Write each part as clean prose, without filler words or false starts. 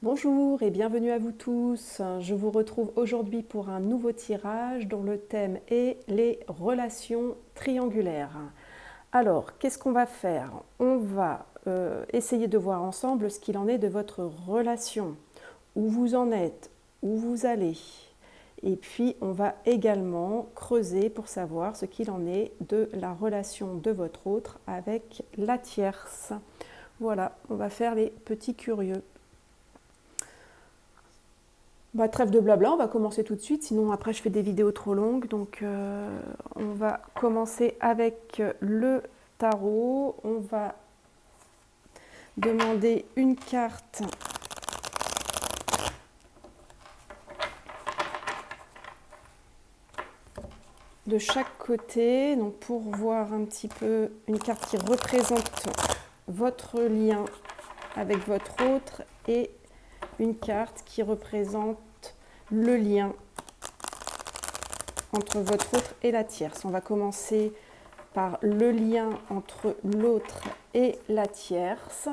Bonjour et bienvenue à vous tous. Je vous retrouve aujourd'hui pour un nouveau tirage dont le thème est les relations triangulaires. Alors, qu'est-ce qu'on va faire? On va essayer de voir ensemble ce qu'il en est de votre relation, où vous en êtes, où vous allez. Et puis, on va également creuser pour savoir ce qu'il en est de la relation de votre autre avec la tierce. Voilà, on va faire les petits curieux. Trêve de blabla, on va commencer tout de suite, sinon après je fais des vidéos trop longues. Donc on va commencer avec le tarot. On va demander une carte de chaque côté, donc pour voir un petit peu une carte qui représente votre lien avec votre autre et une carte qui représente le lien entre votre autre et la tierce. On va commencer par le lien entre l'autre et la tierce.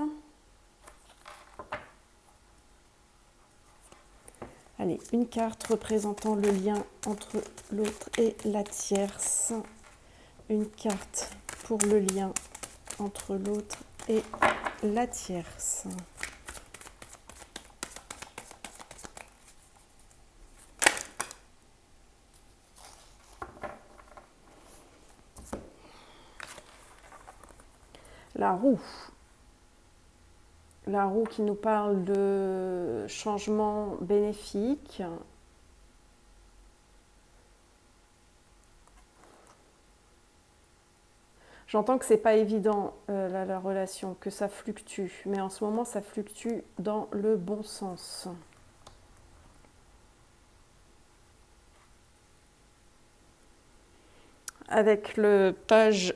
Allez, une carte représentant le lien entre l'autre et la tierce. Une carte pour le lien entre l'autre et la tierce. La roue. La roue qui nous parle de changement bénéfique. J'entends que c'est pas évident la relation, que ça fluctue, mais en ce moment ça fluctue dans le bon sens. Avec le page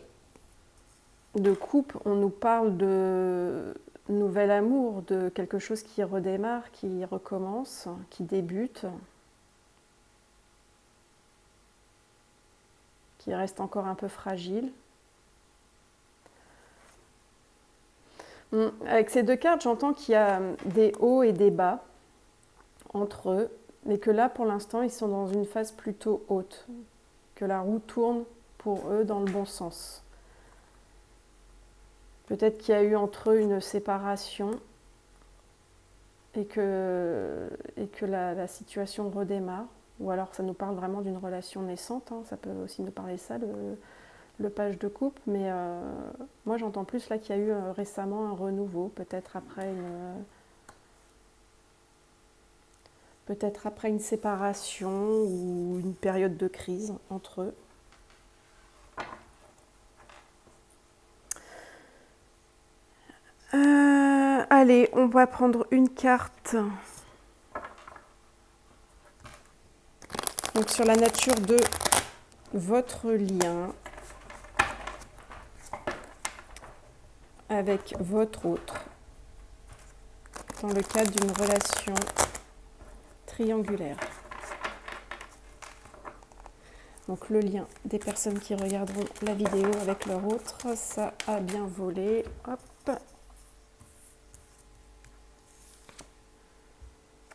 de coupe, on nous parle de nouvel amour, de quelque chose qui redémarre, qui recommence, qui débute, qui reste encore un peu fragile. Avec ces deux cartes, j'entends qu'il y a des hauts et des bas entre eux, mais que là, pour l'instant, ils sont dans une phase plutôt haute, que la roue tourne pour eux dans le bon sens. Peut-être qu'il y a eu entre eux une séparation et que la situation redémarre. Ou alors ça nous parle vraiment d'une relation naissante, hein. Ça peut aussi nous parler de ça, le page de coupe. Mais moi j'entends plus là qu'il y a eu récemment un renouveau, peut-être après une séparation ou une période de crise entre eux. Allez, on va prendre une carte. Donc sur la nature de votre lien avec votre autre dans le cadre d'une relation triangulaire. Donc le lien des personnes qui regarderont la vidéo avec leur autre, ça a bien volé. Hop.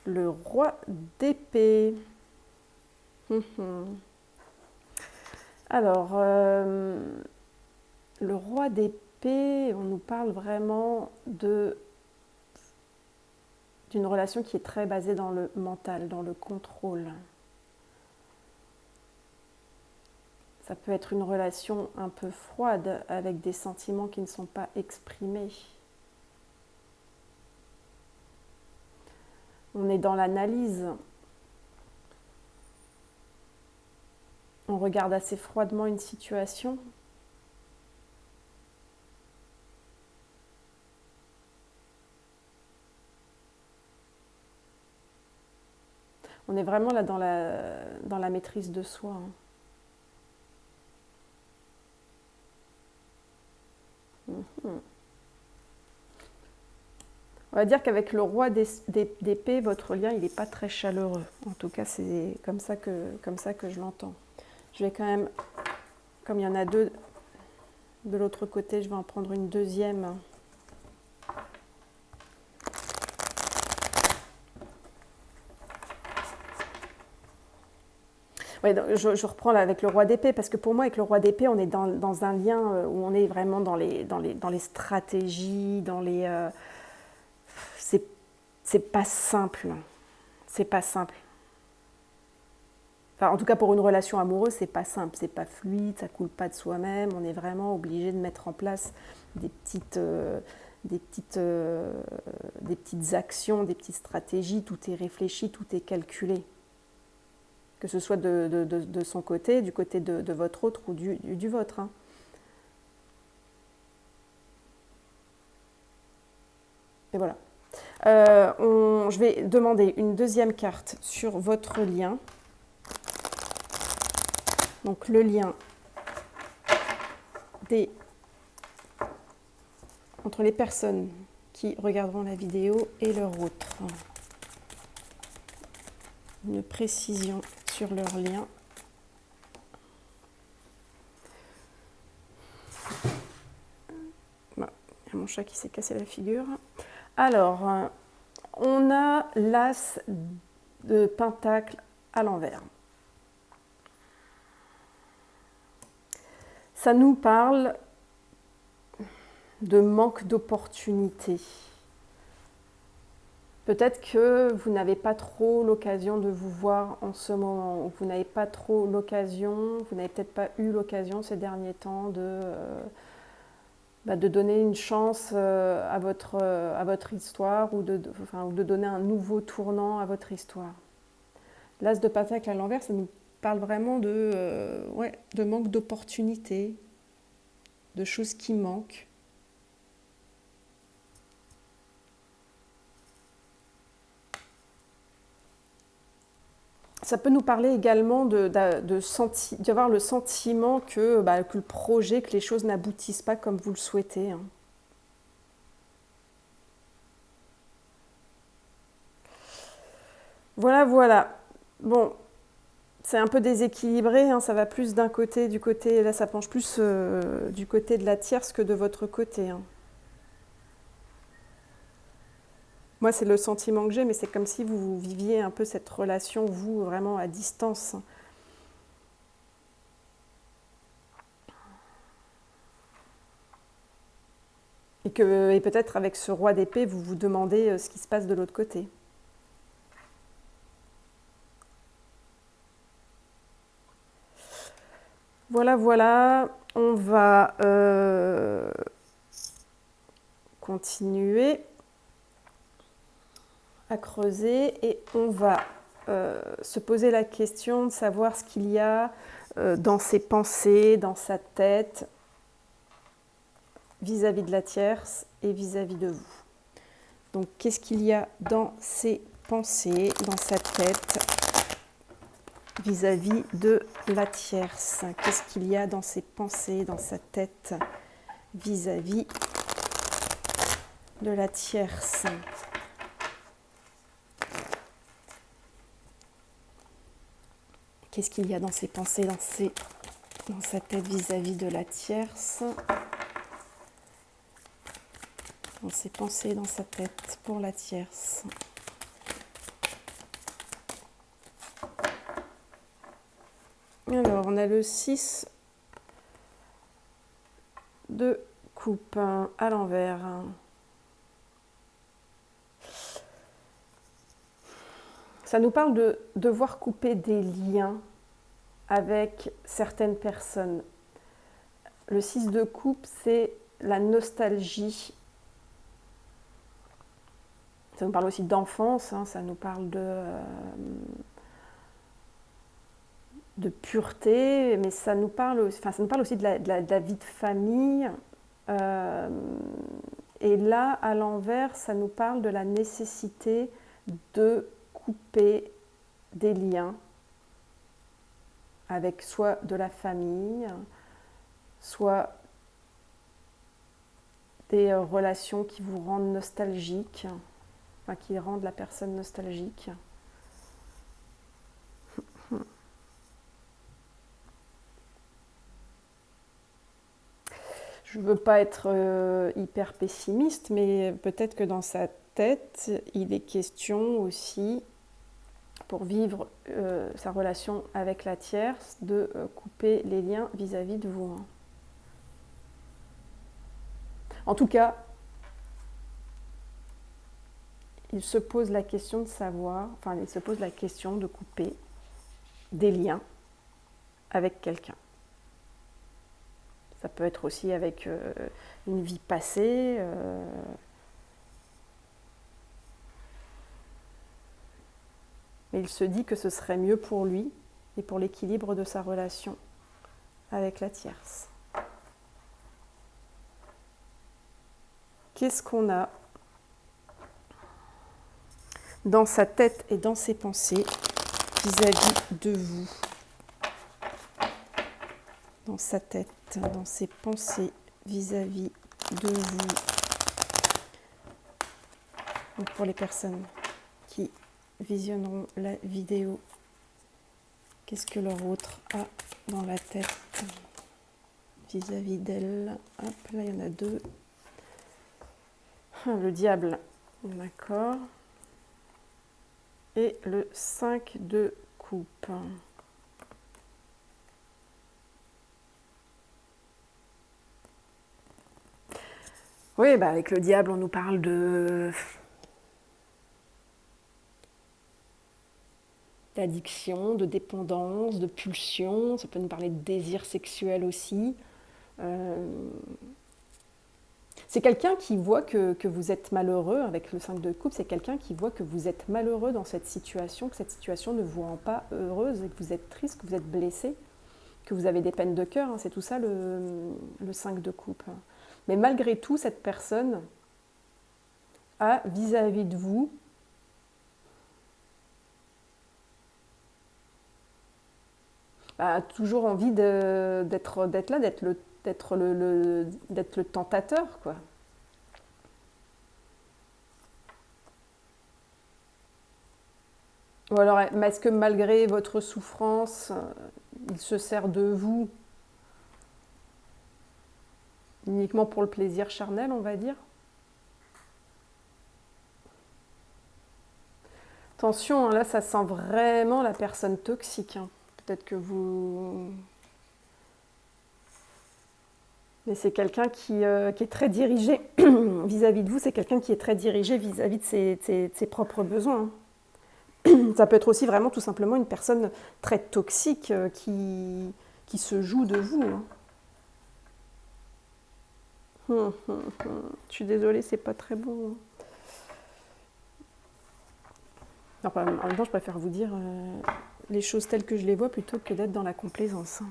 Le roi d'épée. Alors, le roi d'épée, on nous parle vraiment d'une relation qui est très basée dans le mental, dans le contrôle. Ça peut être une relation un peu froide, avec des sentiments qui ne sont pas exprimés. On est dans l'analyse. On regarde assez froidement une situation. On est vraiment là dans la maîtrise de soi, hein. On va dire qu'avec le roi d'épée, votre lien, il n'est pas très chaleureux. En tout cas, c'est comme ça que je l'entends. Je vais quand même, comme il y en a deux de l'autre côté, je vais en prendre une deuxième. Ouais, je reprends là avec le roi d'épée, parce que pour moi, avec le roi d'épée, on est dans un lien où on est vraiment dans les stratégies, c'est, c'est pas simple. C'est pas simple. Enfin, en tout cas, pour une relation amoureuse, c'est pas simple, c'est pas fluide, ça coule pas de soi-même. On est vraiment obligé de mettre en place des petites, des petites, des petites actions, des petites stratégies. Tout est réfléchi, tout est calculé. Que ce soit de son côté, du côté de votre autre ou du vôtre. Hein. Et voilà. Je vais demander une deuxième carte sur votre lien. Donc le lien entre les personnes qui regarderont la vidéo et leur autre. Une précision sur leur lien. Bon, il y a mon chat qui s'est cassé la figure. Alors, on a l'as de pentacle à l'envers. Ça nous parle de manque d'opportunités. Peut-être que vous n'avez pas trop l'occasion de vous voir en ce moment, ou vous n'avez pas trop l'occasion, vous n'avez peut-être pas eu l'occasion ces derniers temps de donner une chance à votre histoire ou de donner un nouveau tournant à votre histoire. L'as de pentacle à l'envers, ça nous parle vraiment de manque d'opportunités, de choses qui manquent. Ça peut nous parler également d'avoir le sentiment que le projet, que les choses n'aboutissent pas comme vous le souhaitez. Hein. Voilà, voilà. Bon, c'est un peu déséquilibré, hein, ça va plus d'un côté, là ça penche plus du côté de la tierce que de votre côté. Hein. Moi, c'est le sentiment que j'ai, mais c'est comme si vous viviez un peu cette relation, vous, vraiment à distance. Et peut-être avec ce roi d'épée, vous vous demandez ce qui se passe de l'autre côté. Voilà, voilà. On va continuer à creuser et on va se poser la question de savoir ce qu'il y a dans ses pensées, dans sa tête, vis-à-vis de la tierce et vis-à-vis de vous. Donc, qu'est-ce qu'il y a dans ses pensées, dans sa tête, vis-à-vis de la tierce? Qu'est-ce qu'il y a dans ses pensées, dans sa tête, vis-à-vis de la tierce? Qu'est-ce qu'il y a dans ses pensées, dans sa tête vis-à-vis de la tierce? Dans ses pensées, dans sa tête pour la tierce. Alors, on a le 6 de coupe à l'envers. Ça nous parle de devoir couper des liens avec certaines personnes. Le 6 de coupe, c'est la nostalgie. Ça nous parle aussi d'enfance, hein, ça nous parle de pureté, mais ça nous parle aussi de la vie de famille. Et là, à l'envers, ça nous parle de la nécessité de couper des liens avec soit de la famille, soit des relations qui vous rendent nostalgique, enfin qui rendent la personne nostalgique. Je ne veux pas être hyper pessimiste, mais peut-être que dans sa tête, il est question aussi pour vivre sa relation avec la tierce, de couper les liens vis-à-vis de vous. En tout cas, il se pose la question de savoir, enfin il se pose la question de couper des liens avec quelqu'un. Ça peut être aussi avec une vie passée. Mais il se dit que ce serait mieux pour lui et pour l'équilibre de sa relation avec la tierce. Qu'est-ce qu'on a dans sa tête et dans ses pensées vis-à-vis de vous? Dans sa tête, dans ses pensées vis-à-vis de vous. Donc pour les personnes qui visionneront la vidéo, qu'est-ce que leur autre a dans la tête vis-à-vis d'elle? Hop, là il y en a deux. Le diable, d'accord. Et le 5 de coupe. Oui, bah avec le diable, on nous parle d'addiction, de dépendance, de pulsion. Ça peut nous parler de désir sexuel aussi. C'est quelqu'un qui voit que vous êtes malheureux, avec le 5 de coupe, c'est quelqu'un qui voit que vous êtes malheureux dans cette situation, que cette situation ne vous rend pas heureuse, et que vous êtes triste, que vous êtes blessé, que vous avez des peines de cœur, hein, c'est tout ça le 5 de coupe. Mais malgré tout, cette personne a vis-à-vis de vous toujours envie d'être là, d'être le tentateur, quoi. Ou alors, est-ce que malgré votre souffrance, il se sert de vous uniquement pour le plaisir charnel, on va dire? Attention, hein, là, ça sent vraiment la personne toxique. Hein. Peut-être que vous... Mais c'est quelqu'un qui est très dirigé vis-à-vis de vous, c'est quelqu'un qui est très dirigé vis-à-vis de ses propres besoins. Ça peut être aussi vraiment tout simplement une personne très toxique qui se joue de vous. Hein. Je suis désolée, c'est pas très bon. Non, en même temps, je préfère vous dire les choses telles que je les vois plutôt que d'être dans la complaisance.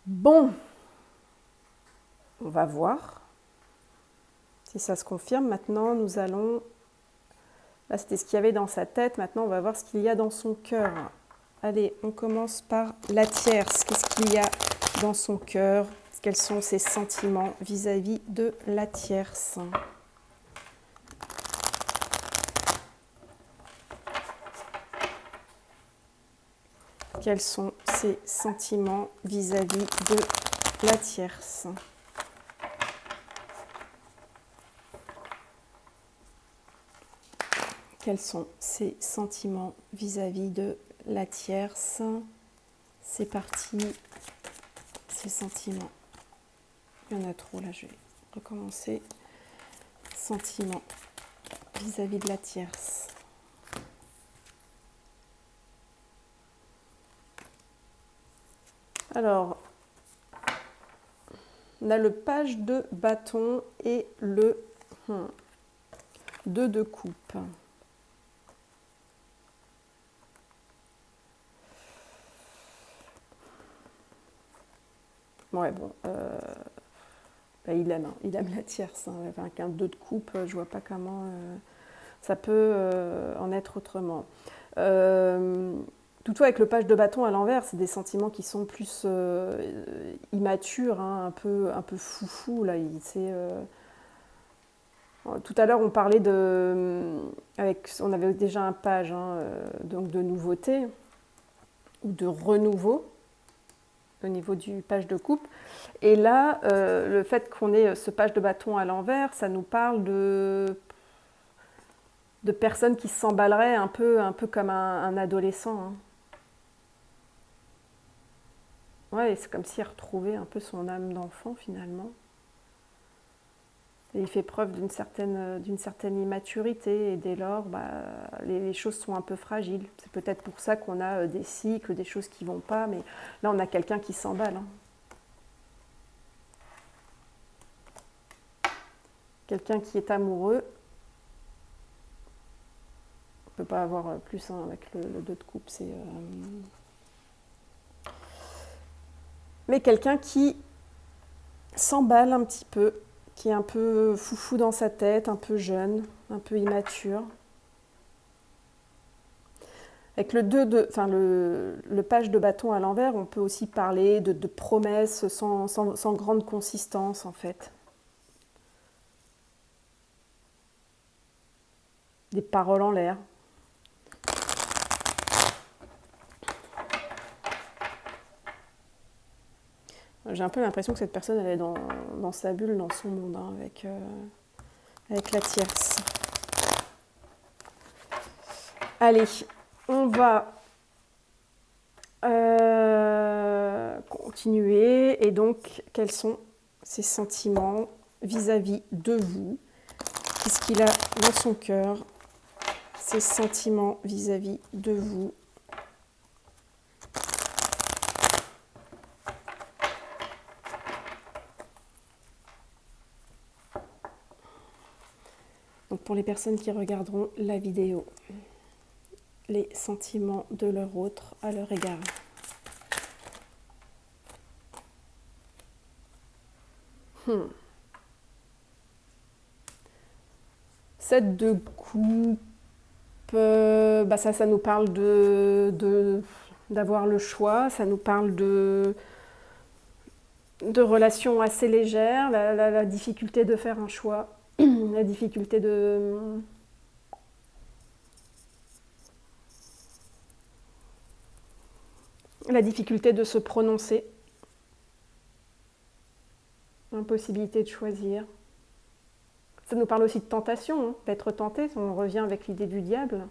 Bon, on va voir si ça se confirme. Maintenant, nous allons... Là, c'était ce qu'il y avait dans sa tête. Maintenant, on va voir ce qu'il y a dans son cœur. Allez, on commence par la tierce. Qu'est-ce qu'il y a dans son cœur? Quels sont ses sentiments vis-à-vis de la tierce? Quels sont ses sentiments vis-à-vis de la tierce? Quels sont ses sentiments vis-à-vis de la tierce? C'est parti. Ses sentiments. Il y en a trop là, je vais recommencer. Sentiments vis-à-vis de la tierce. Alors, on a le page de bâton et le 2 de coupe. Ouais, bon, il aime la tierce. Hein. Avec un 2 de coupe, je vois pas comment ça peut en être autrement. Toutefois, avec le page de bâton à l'envers, c'est des sentiments qui sont plus immatures, hein, un peu foufou. Là, tout à l'heure, on parlait on avait déjà un page donc de nouveauté ou de renouveau au niveau du page de coupe. Et là, le fait qu'on ait ce page de bâton à l'envers, ça nous parle de personnes qui s'emballeraient un peu comme un adolescent. Hein. Ouais, c'est comme s'il retrouvait un peu son âme d'enfant finalement. Et il fait preuve d'une certaine immaturité et dès lors, les choses sont un peu fragiles. C'est peut-être pour ça qu'on a des cycles, des choses qui ne vont pas, mais là on a quelqu'un qui s'emballe. Hein. Quelqu'un qui est amoureux. On ne peut pas avoir plus hein, avec le 2 de coupe. Mais quelqu'un qui s'emballe un petit peu, qui est un peu foufou dans sa tête, un peu jeune, un peu immature. Avec le page de bâton à l'envers, on peut aussi parler de promesses sans grande consistance en fait. Des paroles en l'air. J'ai un peu l'impression que cette personne elle est dans sa bulle, dans son monde, hein, avec la tierce. Allez, on va continuer. Et donc, quels sont ses sentiments vis-à-vis de vous? Qu'est-ce qu'il a dans son cœur? Ses sentiments vis-à-vis de vous. Donc pour les personnes qui regarderont la vidéo, les sentiments de leur autre à leur égard. Sept de coupe, ça nous parle d'avoir le choix, ça nous parle de relations assez légères, la difficulté de faire un choix, la difficulté de se prononcer, l'impossibilité de choisir. Ça nous parle aussi de tentation, hein, d'être tenté, on revient avec l'idée du diable.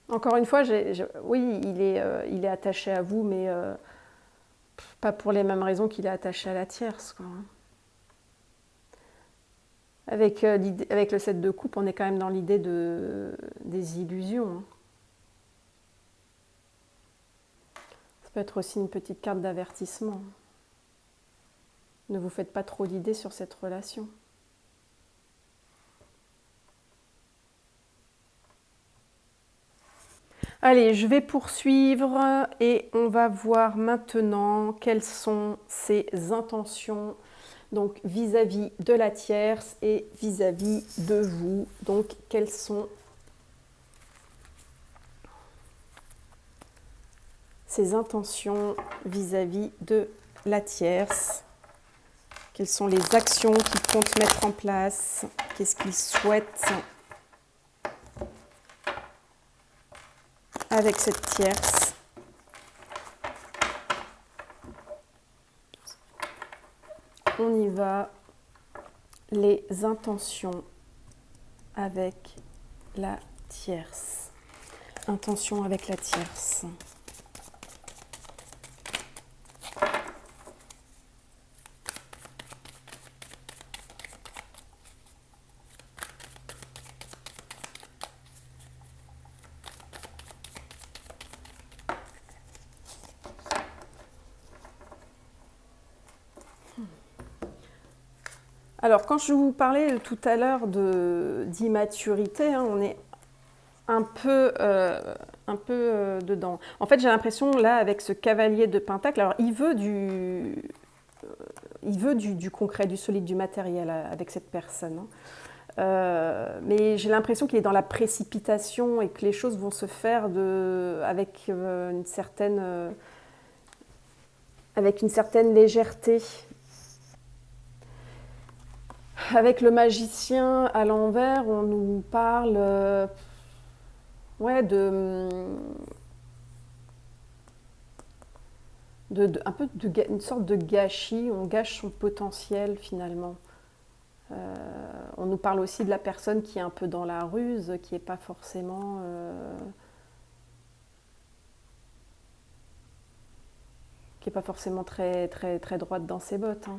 Encore une fois, oui, il est attaché à vous, mais pas pour les mêmes raisons qu'il est attaché à la tierce. Quoi. Avec le 7 de coupe, on est quand même dans l'idée des illusions. Hein. Ça peut être aussi une petite carte d'avertissement. Ne vous faites pas trop d'idées sur cette relation. Allez, je vais poursuivre et on va voir maintenant quelles sont ses intentions donc vis-à-vis de la tierce et vis-à-vis de vous. Donc, quelles sont ses intentions vis-à-vis de la tierce? Quelles sont les actions qu'il compte mettre en place? Qu'est-ce qu'il souhaite avec cette tierce? On y va. Les intentions avec la tierce. Intention avec la tierce. Alors, quand je vous parlais tout à l'heure d'immaturité, hein, on est un peu dedans. En fait, j'ai l'impression, là, avec ce cavalier de Pentacle, alors il veut du concret, du solide, du matériel avec cette personne. Hein. Mais j'ai l'impression qu'il est dans la précipitation et que les choses vont se faire avec une certaine légèreté. Avec le magicien à l'envers, on nous parle une sorte de gâchis, on gâche son potentiel finalement. On nous parle aussi de la personne qui est un peu dans la ruse, qui n'est pas forcément... très, très, très droite dans ses bottes. Hein.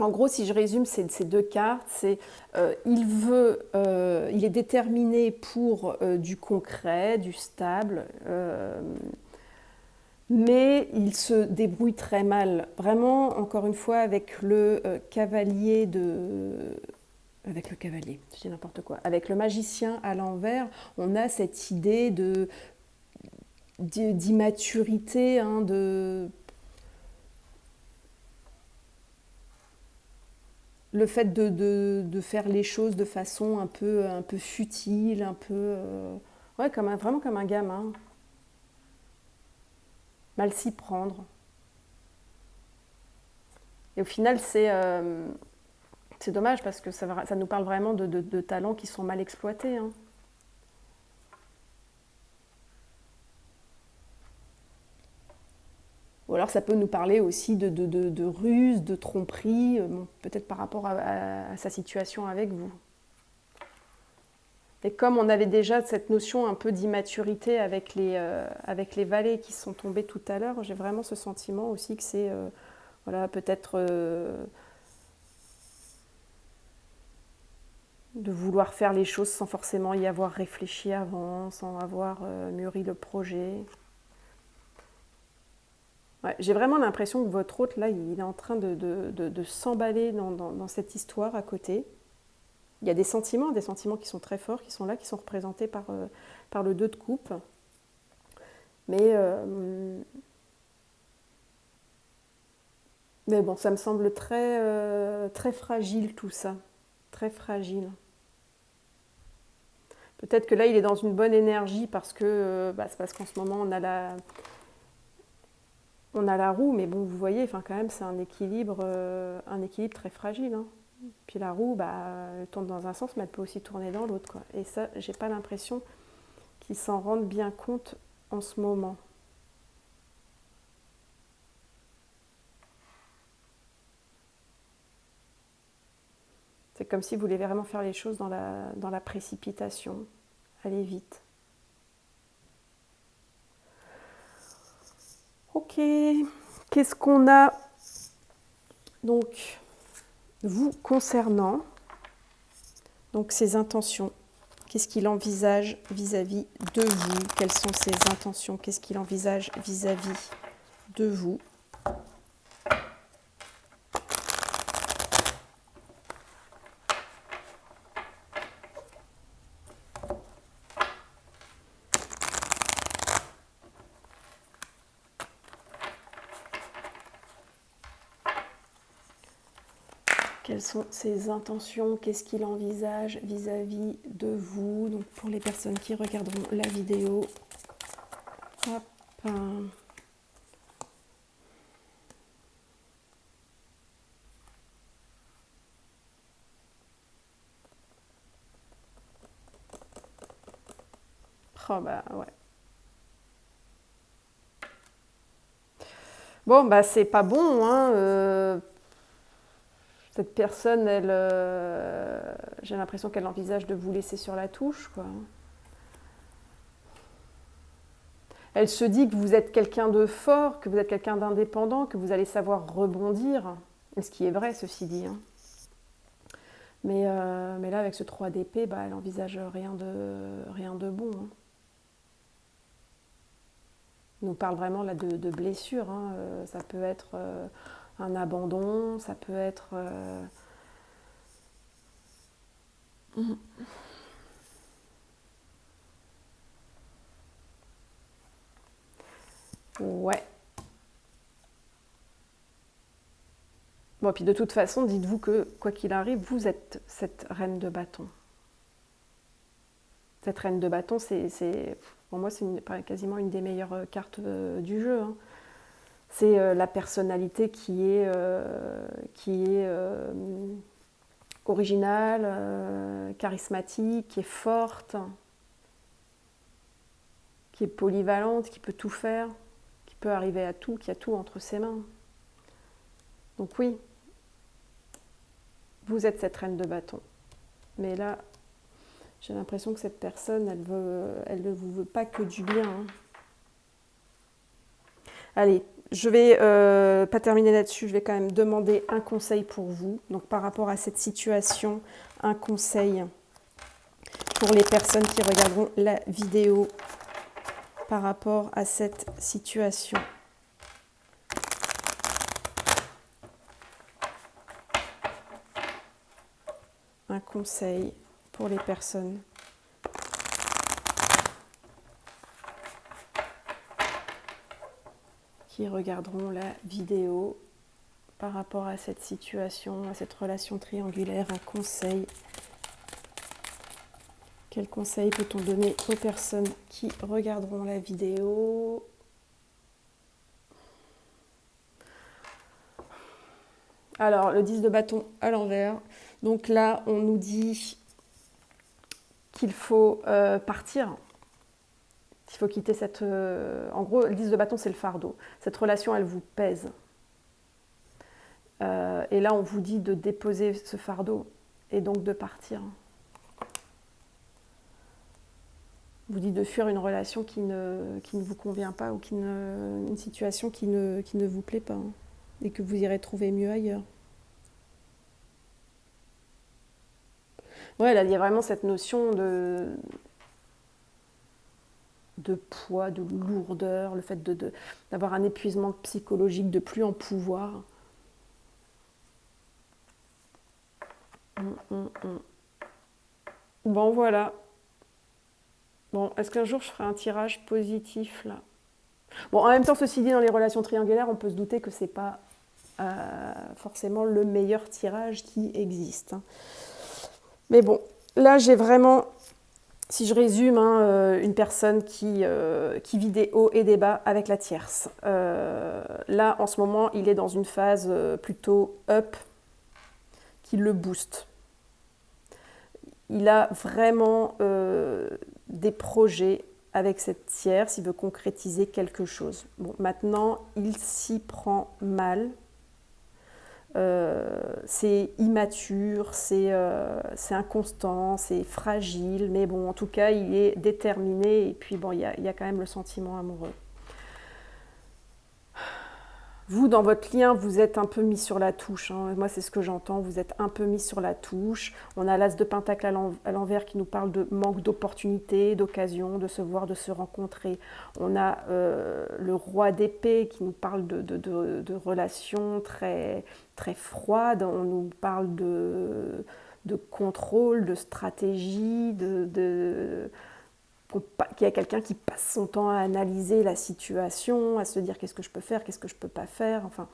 En gros, si je résume ces deux cartes, c'est il est déterminé pour du concret, du stable, mais il se débrouille très mal. Vraiment, encore une fois, avec le cavalier avec le cavalier, je dis n'importe quoi. Avec le magicien à l'envers, on a cette idée d'immaturité, hein, le fait de faire les choses de façon un peu futile, un peu... ouais, vraiment comme un gamin. Mal s'y prendre. Et au final, c'est dommage parce que ça nous parle vraiment de talents qui sont mal exploités. Hein. Ou alors ça peut nous parler aussi de ruse, de tromperie, bon, peut-être par rapport à sa situation avec vous. Et comme on avait déjà cette notion un peu d'immaturité avec les valets qui sont tombés tout à l'heure, j'ai vraiment ce sentiment aussi que c'est voilà, peut-être de vouloir faire les choses sans forcément y avoir réfléchi avant, sans avoir mûri le projet. Ouais, j'ai vraiment l'impression que votre hôte, là, il est en train de s'emballer dans cette histoire à côté. Il y a des sentiments qui sont très forts, qui sont là, qui sont représentés par le 2 de coupe. Mais bon, ça me semble très, très fragile tout ça. Très fragile. Peut-être que là, il est dans une bonne énergie parce que c'est parce qu'en ce moment, on a la roue, mais bon, vous voyez, enfin, quand même, c'est un équilibre très fragile. Hein. Puis la roue, elle tourne dans un sens, mais elle peut aussi tourner dans l'autre. Quoi. Et ça, j'ai pas l'impression qu'ils s'en rendent bien compte en ce moment. C'est comme s'ils voulaient vraiment faire les choses dans la précipitation, aller vite. Ok, qu'est-ce qu'on a donc vous concernant donc ses intentions? Qu'est-ce qu'il envisage vis-à-vis de vous? Quelles sont ses intentions? Qu'est-ce qu'il envisage vis-à-vis de vous? Quelles sont ses intentions? Qu'est-ce qu'il envisage vis-à-vis de vous? Donc pour les personnes qui regarderont la vidéo. Hop. Oh ouais. Bon c'est pas bon, hein. Cette personne, j'ai l'impression qu'elle envisage de vous laisser sur la touche, quoi. Elle se dit que vous êtes quelqu'un de fort, que vous êtes quelqu'un d'indépendant, que vous allez savoir rebondir. Et ce qui est vrai, ceci dit. Hein. Mais là, avec ce 3 d'épée, elle envisage rien de bon. Hein. On nous parle vraiment là de blessures. Hein. Ça peut être un abandon, ça peut être... Ouais. Bon, puis de toute façon, dites-vous que, quoi qu'il arrive, vous êtes cette reine de bâton. Cette reine de bâton, pour moi, c'est quasiment une des meilleures cartes du jeu. Hein. C'est la personnalité qui est originale, charismatique, qui est forte, qui est polyvalente, qui peut tout faire, qui peut arriver à tout, qui a tout entre ses mains. Donc oui, vous êtes cette reine de bâton. Mais là, j'ai l'impression que cette personne, elle ne vous veut pas que du bien. Hein. Allez, je vais pas terminer là-dessus, je vais quand même demander un conseil pour vous. Donc par rapport à cette situation, un conseil pour les personnes qui regarderont la vidéo par rapport à cette situation. Un conseil pour les personnes qui regarderont la vidéo par rapport à cette situation, à cette relation triangulaire, un conseil. Quel conseil peut-on donner aux personnes qui regarderont la vidéo? Alors, le 10 de bâton à l'envers. Donc là, on nous dit qu'il faut partir. Il faut quitter cette... en gros, le 10 de bâton, c'est le fardeau. Cette relation, elle vous pèse. Et là, on vous dit de déposer ce fardeau et donc de partir. On vous dit de fuir une relation qui ne vous convient pas ou une situation qui ne vous plaît pas. Hein, et que vous irez trouver mieux ailleurs. Ouais, là, il y a vraiment cette notion de poids, de lourdeur, le fait d'avoir un épuisement psychologique, de plus en pouvoir. Bon, voilà. Bon, est-ce qu'un jour je ferai un tirage positif là? Bon, en même temps, ceci dit, dans les relations triangulaires, on peut se douter que c'est pas forcément le meilleur tirage qui existe. Hein. Mais bon, là j'ai vraiment, si je résume, hein, une personne qui vit des hauts et des bas avec la tierce. Là, en ce moment, il est dans une phase plutôt up qui le booste. Il a vraiment des projets avec cette tierce, il veut concrétiser quelque chose. Bon, maintenant, il s'y prend mal. C'est immature, c'est inconstant, c'est fragile, mais bon, en tout cas, il est déterminé et puis bon, il y a quand même le sentiment amoureux. Vous, dans votre lien, vous êtes un peu mis sur la touche. Hein. Moi, c'est ce que j'entends. Vous êtes un peu mis sur la touche. On a l'as de pentacle à l'envers qui nous parle de manque d'opportunités, d'occasions, de se voir, de se rencontrer. On a le roi d'épée qui nous parle de relations très, très froides. On nous parle de contrôle, de stratégie, qu'il y a quelqu'un qui passe son temps à analyser la situation, à se dire qu'est-ce que je peux faire, qu'est-ce que je ne peux pas faire. Enfin,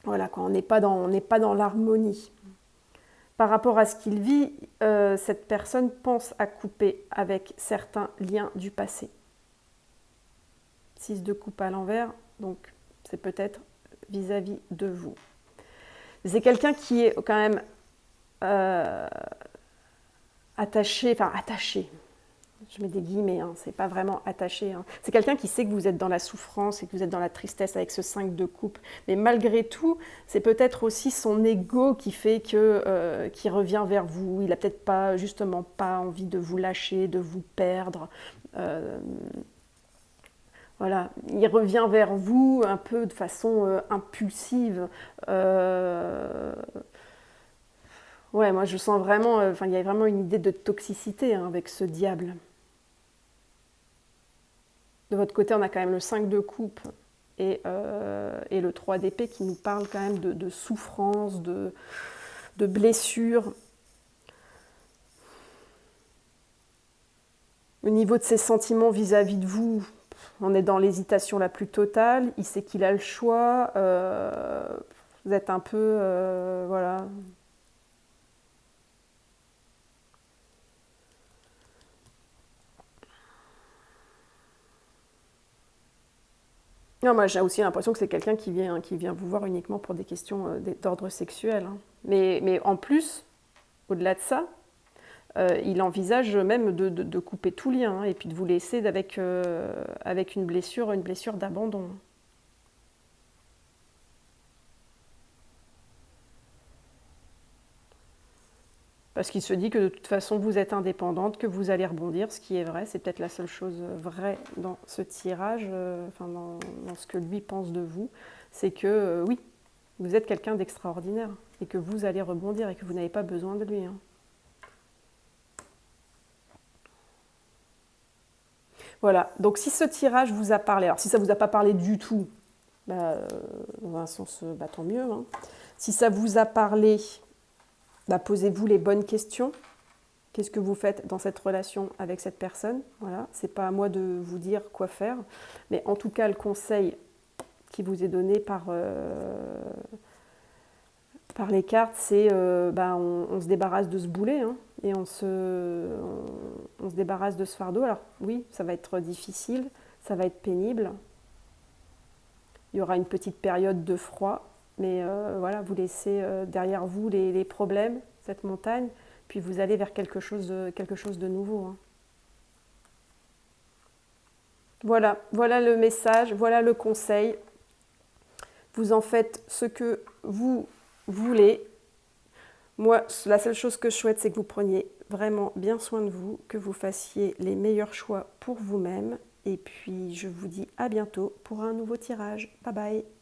voilà, quand on n'est pas dans l'harmonie. Par rapport à ce qu'il vit, cette personne pense à couper avec certains liens du passé. 6 de coupe à l'envers, donc c'est peut-être vis-à-vis de vous. C'est quelqu'un qui est quand même attaché, je mets des guillemets, hein, c'est pas vraiment attaché. Hein. C'est quelqu'un qui sait que vous êtes dans la souffrance et que vous êtes dans la tristesse avec ce 5 de coupe. Mais malgré tout, c'est peut-être aussi son ego qui fait qu'il revient vers vous. Il n'a peut-être pas, justement, pas envie de vous lâcher, de vous perdre. Voilà, il revient vers vous un peu de façon impulsive. Ouais, moi je sens vraiment, il y a vraiment une idée de toxicité hein, avec ce diable. De votre côté, on a quand même le 5 de coupe et le 3 d'épée qui nous parle quand même de souffrance, de blessure. Au niveau de ses sentiments vis-à-vis de vous, on est dans l'hésitation la plus totale. Il sait qu'il a le choix. Vous êtes un peu... voilà. Non, moi j'ai aussi l'impression que c'est quelqu'un qui vient vous voir uniquement pour des questions d'ordre sexuel, hein. Mais en plus, au-delà de ça, il envisage même de couper tout lien, hein, et puis de vous laisser avec une blessure d'abandon. Parce qu'il se dit que de toute façon vous êtes indépendante, que vous allez rebondir, ce qui est vrai, c'est peut-être la seule chose vraie dans ce tirage, enfin dans ce que lui pense de vous, c'est que oui, vous êtes quelqu'un d'extraordinaire et que vous allez rebondir et que vous n'avez pas besoin de lui, hein. Voilà, donc si ce tirage vous a parlé, alors si ça ne vous a pas parlé du tout, bah, dans un sens, bah, tant mieux, hein. Si ça vous a parlé, bah, posez-vous les bonnes questions. Qu'est-ce que vous faites dans cette relation avec cette personne? Voilà, c'est pas à moi de vous dire quoi faire, mais en tout cas, le conseil qui vous est donné par les cartes, c'est bah, on se débarrasse de ce boulet, hein, et on se débarrasse de ce fardeau. Alors oui, ça va être difficile, ça va être pénible. Il y aura une petite période de froid, mais voilà, vous laissez derrière vous les problèmes, cette montagne, puis vous allez vers quelque chose de nouveau, hein. Voilà, voilà le message, voilà le conseil. Vous en faites ce que vous voulez. Moi, la seule chose que je souhaite, c'est que vous preniez vraiment bien soin de vous, que vous fassiez les meilleurs choix pour vous-même. Et puis, je vous dis à bientôt pour un nouveau tirage. Bye bye!